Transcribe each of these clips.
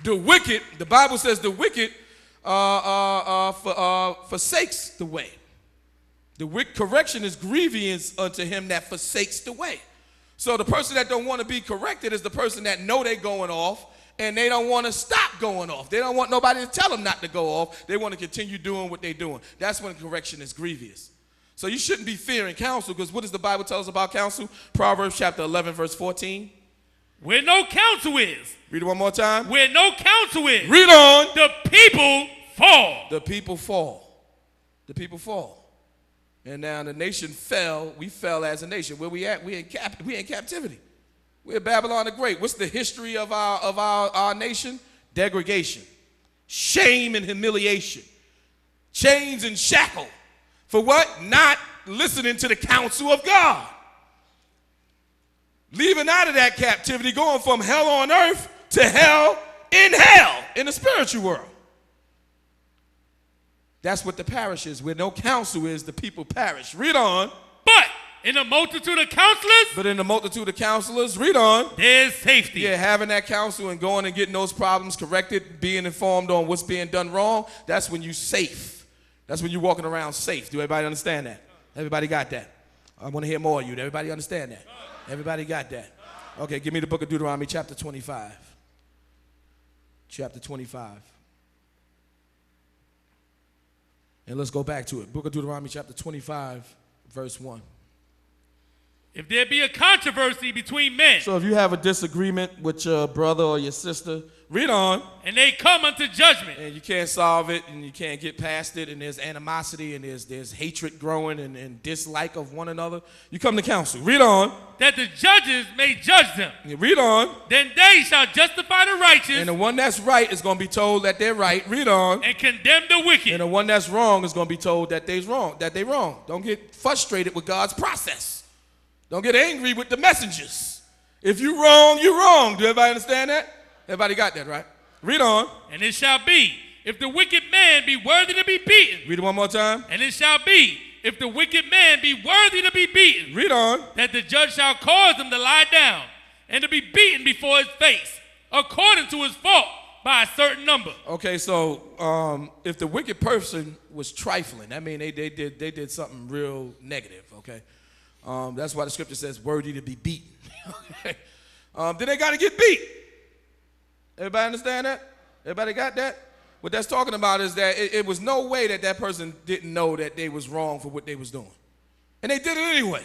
The wicked, the Bible says the wicked forsakes the way. Correction is grievous unto him that forsakes the way. So the person that don't want to be corrected is the person that know they going off and they don't want to stop going off. They don't want nobody to tell them not to go off. They want to continue doing what they're doing. That's when correction is grievous. So you shouldn't be fearing counsel, because what does the Bible tell us about counsel? Proverbs chapter 11, verse 14. Where no counsel is. Read it one more time. Where no counsel is. Read on. The people fall. The people fall. The people fall. And now the nation fell. We fell as a nation. Where we at? We in captivity. We're Babylon the Great. What's the history of our nation? Degradation, shame and humiliation, chains and shackle. For what? Not listening to the counsel of God. Leaving out of that captivity, going from hell on earth to hell in the spiritual world. That's what the parish is. Where no counsel is, the people perish. Read on. But in the multitude of counselors. But in the multitude of counselors, read on. There's safety. Yeah, having that counsel and going and getting those problems corrected, being informed on what's being done wrong, that's when you're safe. That's when you're walking around safe. Do everybody understand that? Everybody got that? I want to hear more of you. Everybody understand that? Everybody got that? Okay, give me the book of Deuteronomy chapter 25. Chapter 25. And let's go back to it. Book of Deuteronomy chapter 25, verse 1. If there be a controversy between men. So if you have a disagreement with your brother or your sister, read on. And they come unto judgment. And you can't solve it and you can't get past it, and there's animosity and there's hatred growing and dislike of one another. You come to counsel. Read on. That the judges may judge them. You read on. Then they shall justify the righteous. And the one that's right is going to be told that they're right. Read on. And condemn the wicked. And the one that's wrong is going to be told that they're wrong. That they're wrong. Don't get frustrated with God's process. Don't get angry with the messengers. If you're wrong, you're wrong. Do everybody understand that? Everybody got that, right? Read on. And it shall be, if the wicked man be worthy to be beaten. Read it one more time. And it shall be, if the wicked man be worthy to be beaten. Read on. That the judge shall cause him to lie down and to be beaten before his face, according to his fault, by a certain number. Okay, so if the wicked person was trifling, I mean they did something real negative, okay? That's why the scripture says worthy to be beaten. Okay. Then they got to get beat. Everybody understand that? Everybody got that? What that's talking about is that it was no way that that person didn't know that they was wrong for what they was doing. And they did it anyway.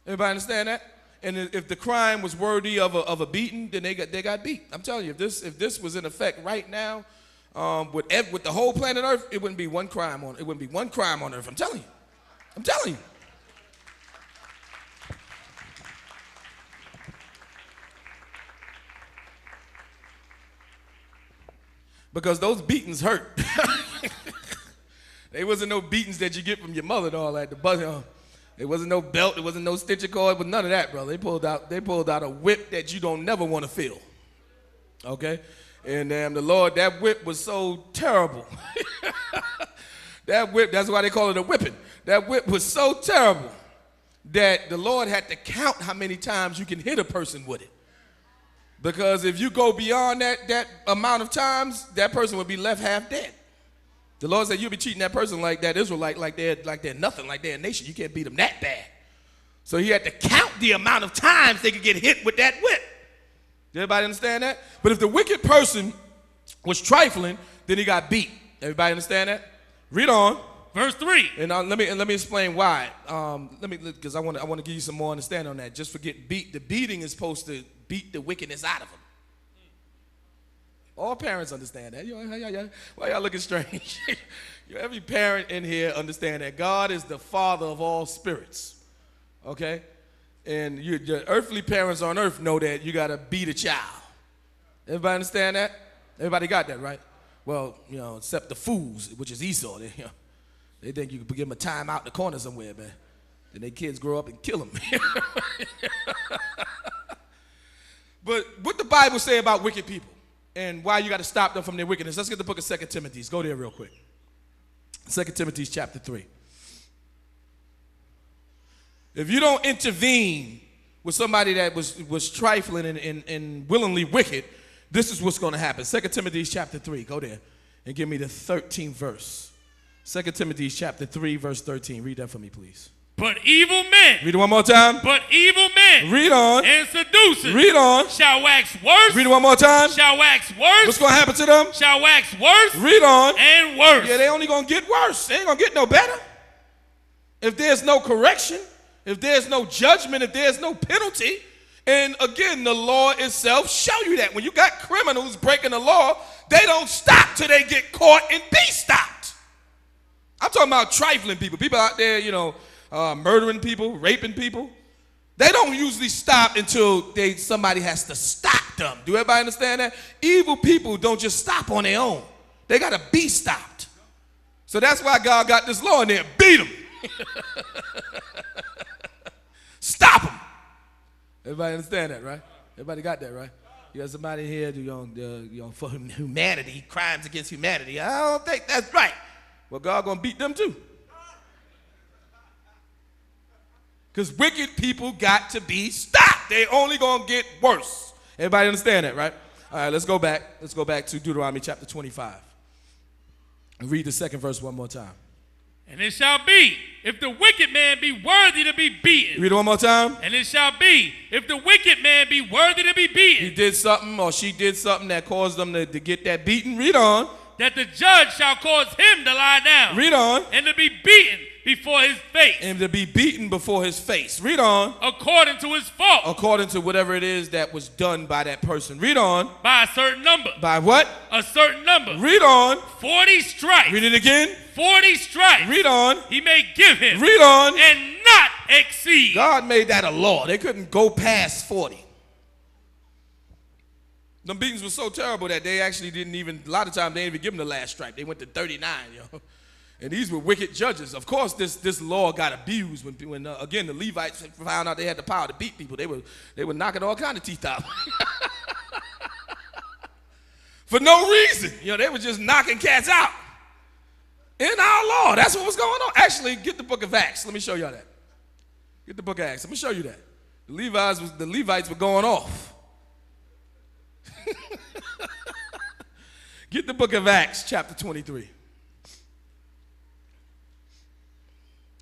Everybody understand that? And if the crime was worthy of a beating, then they got beat. I'm telling you, if this was in effect right now, with the whole planet Earth, it wouldn't be one crime on Earth. I'm telling you. Because those beatings hurt. They wasn't no beatings that you get from your mother and all that. It wasn't no belt. It wasn't no stitcher cord. But none of that, brother. They pulled out a whip that you don't never want to feel. Okay, and the Lord, that whip was so terrible. That whip. That's why they call it a whipping. That whip was so terrible that the Lord had to count how many times you can hit a person with it. Because if you go beyond that amount of times, that person would be left half dead. The Lord said, you'll be treating that person like that Israelite, like they're nothing, like they're a nation. You can't beat them that bad. So he had to count the amount of times they could get hit with that whip. Did everybody understand that? But if the wicked person was trifling, then he got beat. Everybody understand that? Read on. Verse 3. And let me explain why. Because I want to give you some more understanding on that. Just forget beat. The beating is supposed to beat the wickedness out of them. All parents understand that. Why y'all looking strange? Every parent in here understand that God is the father of all spirits. Okay? And your earthly parents on earth know that you got to beat a child. Everybody understand that? Everybody got that, right? Well, except the fools, which is Esau. They think you can give them a time out in the corner somewhere, man. Then their kids grow up and kill them. But what the Bible say about wicked people and why you got to stop them from their wickedness? Let's get the book of 2 Timothy. Go there real quick. 2 Timothy chapter 3. If you don't intervene with somebody that was trifling and willingly wicked, This is what's going to happen. 2 Timothy chapter 3. Go there and give me the 13th verse. 2 Timothy chapter 3, verse 13. Read that for me, please. But evil men. Read it one more time. But evil men. Read on. And seducers. Read on. Shall wax worse. Read it one more time. Shall wax worse. What's going to happen to them? Shall wax worse. Read on. And worse. Yeah, they only going to get worse. They ain't going to get no better. If there's no correction, if there's no judgment, if there's no penalty, and again, the law itself show you that. When you got criminals breaking the law, they don't stop till they get caught and be stopped. I'm talking about trifling people. People out there, murdering people, raping people. They don't usually stop until somebody has to stop them. Do everybody understand that? Evil people don't just stop on their own. They got to be stopped. So that's why God got this law in there. Beat them. Stop them. Everybody understand that, right? Everybody got that, right? You got somebody here for humanity, crimes against humanity. I don't think that's right. Well, God gonna beat them too. Because wicked people got to be stopped. They only gonna get worse. Everybody understand that, right? All right, let's go back. Let's go back to Deuteronomy chapter 25. And read the second verse one more time. And it shall be, if the wicked man be worthy to be beaten. Read it one more time. And it shall be, if the wicked man be worthy to be beaten. He did something or she did something that caused them to get that beating. Read on. That the judge shall cause him to lie down. Read on. And to be beaten before his face. And to be beaten before his face. Read on. According to his fault. According to whatever it is that was done by that person. Read on. By a certain number. By what? A certain number. Read on. 40 stripes. Read it again. 40 stripes. Read on. He may give him. Read on. And not exceed. God made that a law. They couldn't go past 40. Them beatings were so terrible that they actually didn't even, a lot of times they didn't even give them the last stripe. They went to 39, And these were wicked judges. Of course, this law got abused when again, the Levites found out they had the power to beat people. They were knocking all kind of teeth out. For no reason. They were just knocking cats out. In our law, that's what was going on. Actually, get the book of Acts. Let me show y'all that. Get the book of Acts. Let me show you that. The Levites were going off. Get the book of Acts, chapter 23.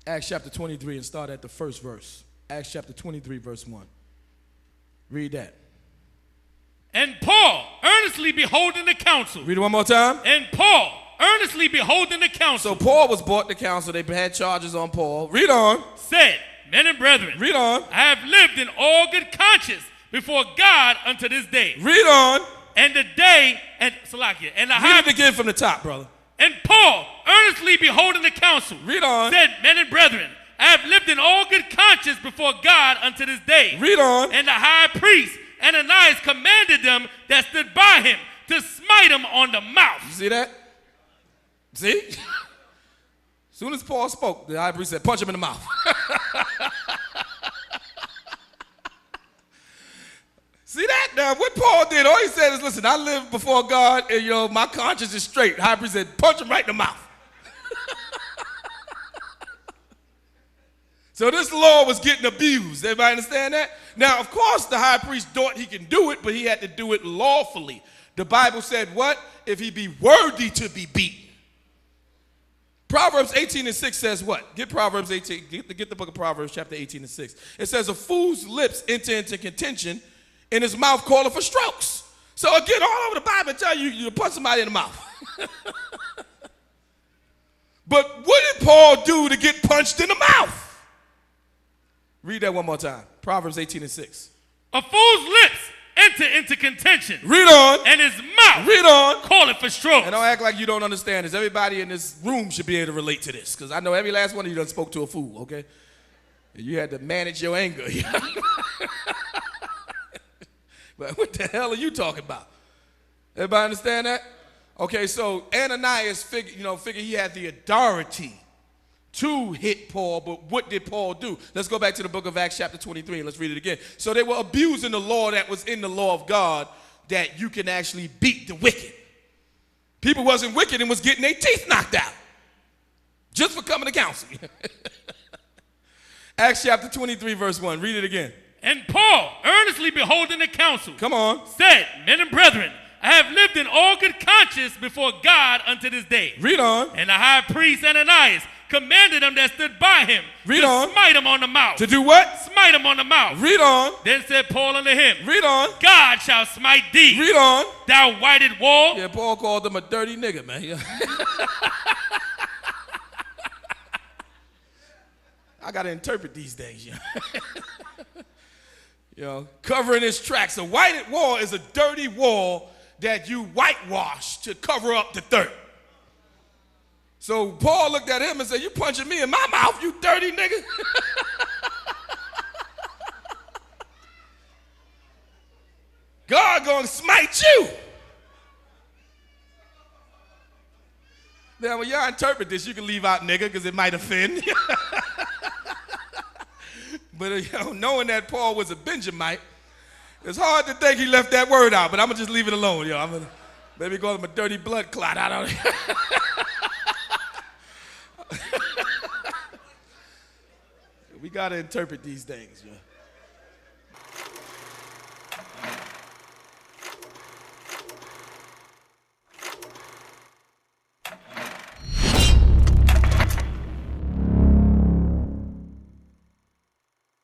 Acts chapter 23 and start at the first verse. Acts chapter 23, verse 1. Read that. And Paul, earnestly beholding the council. Read it one more time. And Paul, earnestly beholding the council. So Paul was brought to council. They had charges on Paul. Read on. Said, men and brethren. Read on. I have lived in all good conscience before God unto this day. Read on. And the day, and Salakia, and the Read it again from the top, brother. And Paul, earnestly beholding the council. Read on. Said, men and brethren, I have lived in all good conscience before God unto this day. Read on. And the high priest, Ananias, commanded them that stood by him to smite him on the mouth. You see that? See? As soon as Paul spoke, the high priest said, punch him in the mouth. See that? Now, what Paul did, all he said is, listen, I live before God, and, my conscience is straight. The high priest said, punch him right in the mouth. So this law was getting abused. Everybody understand that? Now, of course, the high priest thought he can do it, but he had to do it lawfully. The Bible said what? If he be worthy to be beaten. Proverbs 18:6 says what? Get Proverbs 18. Get the book of Proverbs chapter 18:6. It says, a fool's lips enter into contention, and his mouth calleth for strokes. So again, all over the Bible tell you, you punch somebody in the mouth. But what did Paul do to get punched in the mouth? Read that one more time. Proverbs 18:6. A fool's lips enter into contention. Read on. And his mouth Read on. calleth for strokes. And don't act like you don't understand this. Everybody in this room should be able to relate to this, because I know every last one of you done spoke to a fool, okay? And you had to manage your anger. But what the hell are you talking about? Everybody understand that? Okay, so Ananias figured he had the authority to hit Paul, but what did Paul do? Let's go back to the book of Acts chapter 23 and let's read it again. So they were abusing the law that was in the law of God, that you can actually beat the wicked. People wasn't wicked and was getting their teeth knocked out just for coming to council. Acts chapter 23 verse 1. Read it again. And Paul, earnestly beholding the council, come on, said, men and brethren, I have lived in all good conscience before God unto this day. Read on. And the high priest Ananias commanded them that stood by him Read to on. smite him on the mouth. To do what? Smite him on the mouth. Read on. Then said Paul unto him, Read on. God shall smite thee, Read on. thou whited wall. Yeah, Paul called him a dirty nigga, man. Yeah. I got to interpret these things, you know. Covering his tracks. A whited wall is a dirty wall that you whitewash to cover up the dirt. So Paul looked at him and said, you punching me in my mouth, you dirty nigga? God gonna smite you. Now, when y'all interpret this, you can leave out nigga because it might offend. But knowing that Paul was a Benjamite, it's hard to think he left that word out, but I'm going to just leave it alone. I'm going to maybe call him a dirty blood clot. I don't know. We got to interpret these things.